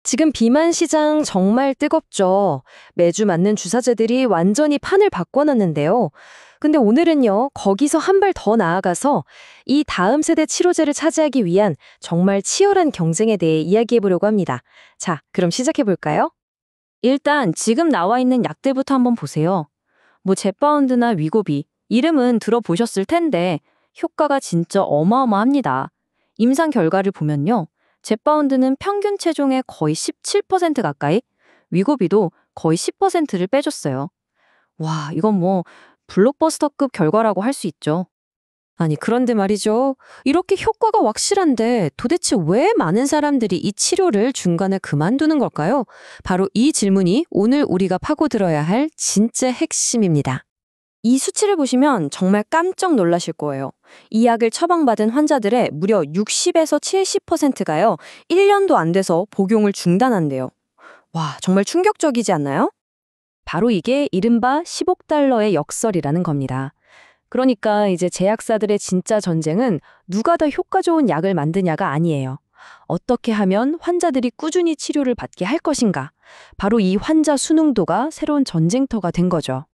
지금 비만 시장 정말 뜨겁죠. 매주 맞는 주사제들이 완전히 판을 바꿔놨는데요. 근데 오늘은요, 거기서 한 발 더 나아가서 이 다음 세대 치료제를 차지하기 위한 정말 치열한 경쟁에 대해 이야기해 보려고 합니다. 자, 그럼 시작해 볼까요? 일단 지금 나와 있는 약들부터 한번 보세요. 뭐 제파운드나 위고비, 이름은 들어보셨을 텐데 효과가 진짜 어마어마합니다. 임상 결과를 보면요. 제파운드는 평균 체중의 거의 17% 가까이, 위고비도 거의 10%를 빼줬어요. 와, 이건 뭐 블록버스터급 결과라고 할 수 있죠. 아니, 그런데 말이죠. 이렇게 효과가 확실한데 도대체 왜 많은 사람들이 이 치료를 중간에 그만두는 걸까요? 바로 이 질문이 오늘 우리가 파고들어야 할 진짜 핵심입니다. 이 수치를 보시면 정말 깜짝 놀라실 거예요. 이 약을 처방받은 환자들의 무려 60에서 70%가요. 1년도 안 돼서 복용을 중단한대요. 와, 정말 충격적이지 않나요? 바로 이게 이른바 10억 달러의 역설이라는 겁니다. 그러니까 이제 제약사들의 진짜 전쟁은 누가 더 효과 좋은 약을 만드냐가 아니에요. 어떻게 하면 환자들이 꾸준히 치료를 받게 할 것인가? 바로 이 환자 순응도가 새로운 전쟁터가 된 거죠.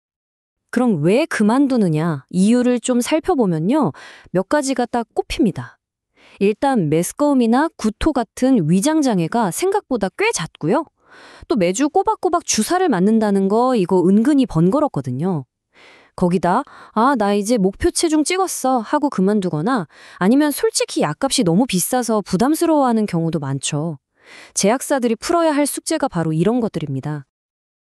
그럼 왜 그만두느냐? 이유를 좀 살펴보면요. 몇 가지가 딱 꼽힙니다. 일단 메스꺼움이나 구토 같은 위장장애가 생각보다 꽤 잦고요. 또 매주 꼬박꼬박 주사를 맞는다는 거 이거 은근히 번거롭거든요. 거기다 나 이제 목표 체중 찍었어 하고 그만두거나 아니면 솔직히 약값이 너무 비싸서 부담스러워하는 경우도 많죠. 제약사들이 풀어야 할 숙제가 바로 이런 것들입니다.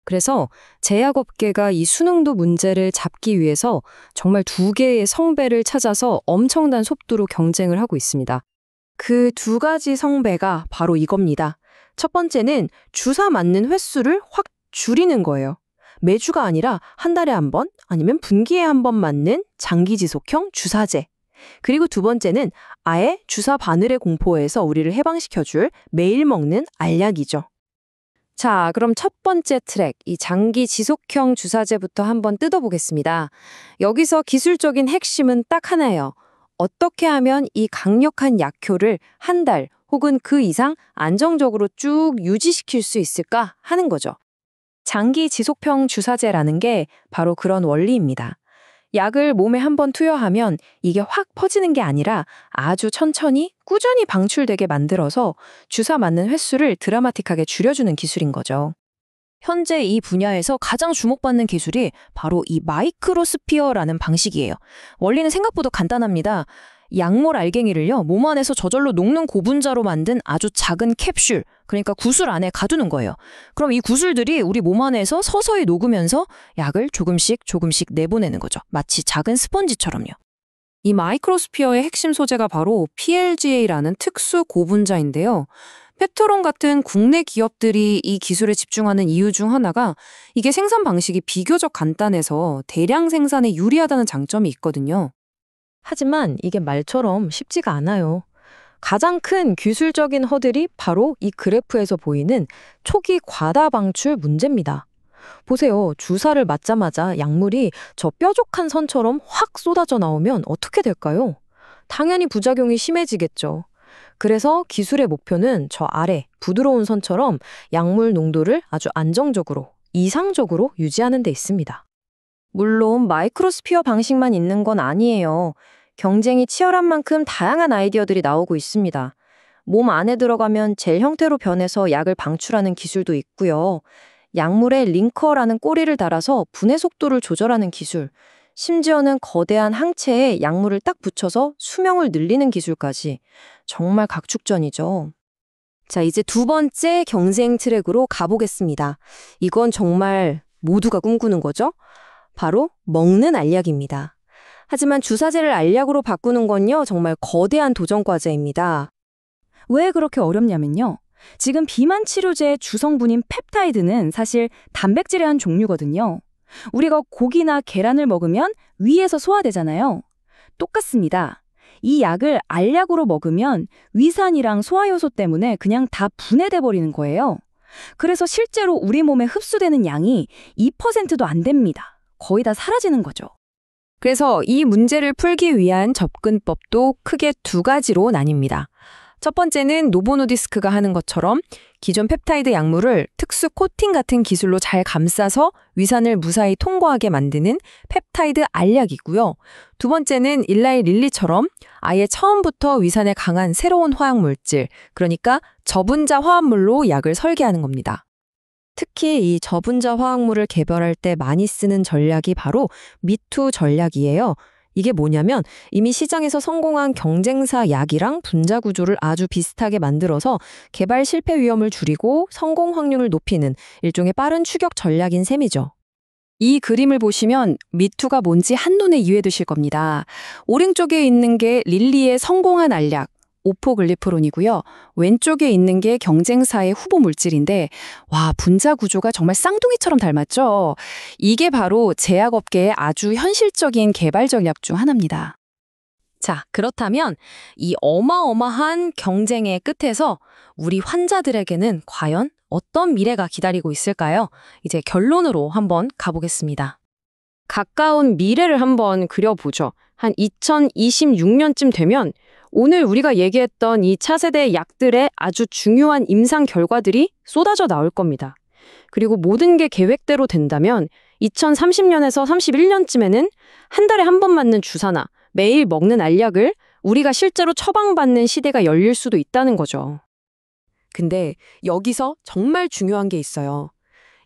그래서 제약업계가 이 수능도 문제를 잡기 위해서 정말 두 개의 성배를 찾아서 엄청난 속도로 경쟁을 하고 있습니다. 그 두 가지 성배가 바로 이겁니다. 첫 번째는 주사 맞는 횟수를 확 줄이는 거예요. 매주가 아니라 한 달에 한 번 아니면 분기에 한 번 맞는 장기 지속형 주사제. 그리고 두 번째는 아예 주사 바늘의 공포에서 우리를 해방시켜줄 매일 먹는 알약이죠. 자, 그럼 첫 번째 트랙, 이 장기 지속형 주사제부터 한번 뜯어보겠습니다. 여기서 기술적인 핵심은 딱 하나예요. 어떻게 하면 이 강력한 약효를 한 달 혹은 그 이상 안정적으로 쭉 유지시킬 수 있을까 하는 거죠. 장기 지속형 주사제라는 게 바로 그런 원리입니다. 약을 몸에 한번 투여하면 이게 확 퍼지는 게 아니라 아주 천천히 꾸준히 방출되게 만들어서 주사 맞는 횟수를 드라마틱하게 줄여주는 기술인 거죠. 현재 이 분야에서 가장 주목받는 기술이 바로 이 마이크로스피어라는 방식이에요. 원리는 생각보다 간단합니다. 약몰 알갱이를요, 몸 안에서 저절로 녹는 고분자로 만든 아주 작은 캡슐, 그러니까 구슬 안에 가두는 거예요. 그럼 이 구슬들이 우리 몸 안에서 서서히 녹으면서 약을 조금씩 조금씩 내보내는 거죠. 마치 작은 스펀지처럼요. 이 마이크로스피어의 핵심 소재가 바로 PLGA라는 특수 고분자인데요. 페트론 같은 국내 기업들이 이 기술에 집중하는 이유 중 하나가 이게 생산 방식이 비교적 간단해서 대량 생산에 유리하다는 장점이 있거든요. 하지만 이게 말처럼 쉽지가 않아요. 가장 큰 기술적인 허들이 바로 이 그래프에서 보이는 초기 과다 방출 문제입니다. 보세요. 주사를 맞자마자 약물이 저 뾰족한 선처럼 확 쏟아져 나오면 어떻게 될까요? 당연히 부작용이 심해지겠죠. 그래서 기술의 목표는 저 아래 부드러운 선처럼 약물 농도를 아주 안정적으로, 이상적으로 유지하는 데 있습니다. 물론 마이크로스피어 방식만 있는 건 아니에요. 경쟁이 치열한 만큼 다양한 아이디어들이 나오고 있습니다. 몸 안에 들어가면 젤 형태로 변해서 약을 방출하는 기술도 있고요. 약물에 링커라는 꼬리를 달아서 분해 속도를 조절하는 기술, 심지어는 거대한 항체에 약물을 딱 붙여서 수명을 늘리는 기술까지 정말 각축전이죠. 자, 이제 두 번째 경쟁 트랙으로 가보겠습니다. 이건 정말 모두가 꿈꾸는 거죠? 바로 먹는 알약입니다. 하지만 주사제를 알약으로 바꾸는 건요, 정말 거대한 도전 과제입니다. 왜 그렇게 어렵냐면요. 지금 비만 치료제의 주성분인 펩타이드는 사실 단백질의 한 종류거든요. 우리가 고기나 계란을 먹으면 위에서 소화되잖아요. 똑같습니다. 이 약을 알약으로 먹으면 위산이랑 소화효소 때문에 그냥 다 분해돼 버리는 거예요. 그래서 실제로 우리 몸에 흡수되는 양이 2%도 안 됩니다. 거의 다 사라지는 거죠. 그래서 이 문제를 풀기 위한 접근법도 크게 두 가지로 나뉩니다. 첫 번째는 노보노디스크가 하는 것처럼 기존 펩타이드 약물을 특수 코팅 같은 기술로 잘 감싸서 위산을 무사히 통과하게 만드는 펩타이드 알약이고요. 두 번째는 일라이 릴리처럼 아예 처음부터 위산에 강한 새로운 화학물질, 그러니까 저분자 화합물로 약을 설계하는 겁니다. 특히 이 저분자 화학물을 개발할 때 많이 쓰는 전략이 바로 미투 전략이에요. 이게 뭐냐면 이미 시장에서 성공한 경쟁사 약이랑 분자 구조를 아주 비슷하게 만들어서 개발 실패 위험을 줄이고 성공 확률을 높이는 일종의 빠른 추격 전략인 셈이죠. 이 그림을 보시면 미투가 뭔지 한눈에 이해되실 겁니다. 오른쪽에 있는 게 릴리의 성공한 알약, 오포글리프론이고요. 왼쪽에 있는 게 경쟁사의 후보 물질인데 와, 분자 구조가 정말 쌍둥이처럼 닮았죠? 이게 바로 제약업계의 아주 현실적인 개발 전략 중 하나입니다. 자, 그렇다면 이 어마어마한 경쟁의 끝에서 우리 환자들에게는 과연 어떤 미래가 기다리고 있을까요? 이제 결론으로 한번 가보겠습니다. 가까운 미래를 한번 그려보죠. 한 2026년쯤 되면 오늘 우리가 얘기했던 이 차세대 약들의 아주 중요한 임상 결과들이 쏟아져 나올 겁니다. 그리고 모든 게 계획대로 된다면 2030년에서 31년쯤에는 한 달에 한 번 맞는 주사나 매일 먹는 알약을 우리가 실제로 처방받는 시대가 열릴 수도 있다는 거죠. 근데 여기서 정말 중요한 게 있어요.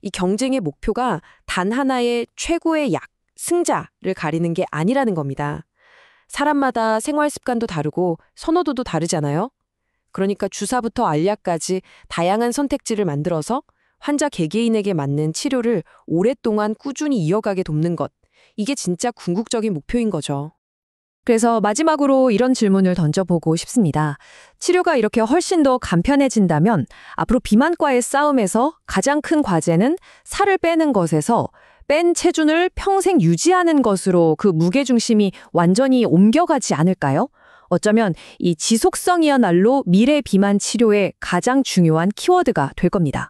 이 경쟁의 목표가 단 하나의 최고의 약, 승자를 가리는 게 아니라는 겁니다. 사람마다 생활 습관도 다르고 선호도도 다르잖아요. 그러니까 주사부터 알약까지 다양한 선택지를 만들어서 환자 개개인에게 맞는 치료를 오랫동안 꾸준히 이어가게 돕는 것. 이게 진짜 궁극적인 목표인 거죠. 그래서 마지막으로 이런 질문을 던져보고 싶습니다. 치료가 이렇게 훨씬 더 간편해진다면 앞으로 비만과의 싸움에서 가장 큰 과제는 살을 빼는 것에서 뺀 체중을 평생 유지하는 것으로 그 무게중심이 완전히 옮겨가지 않을까요? 어쩌면 이 지속성이야말로 미래 비만 치료의 가장 중요한 키워드가 될 겁니다.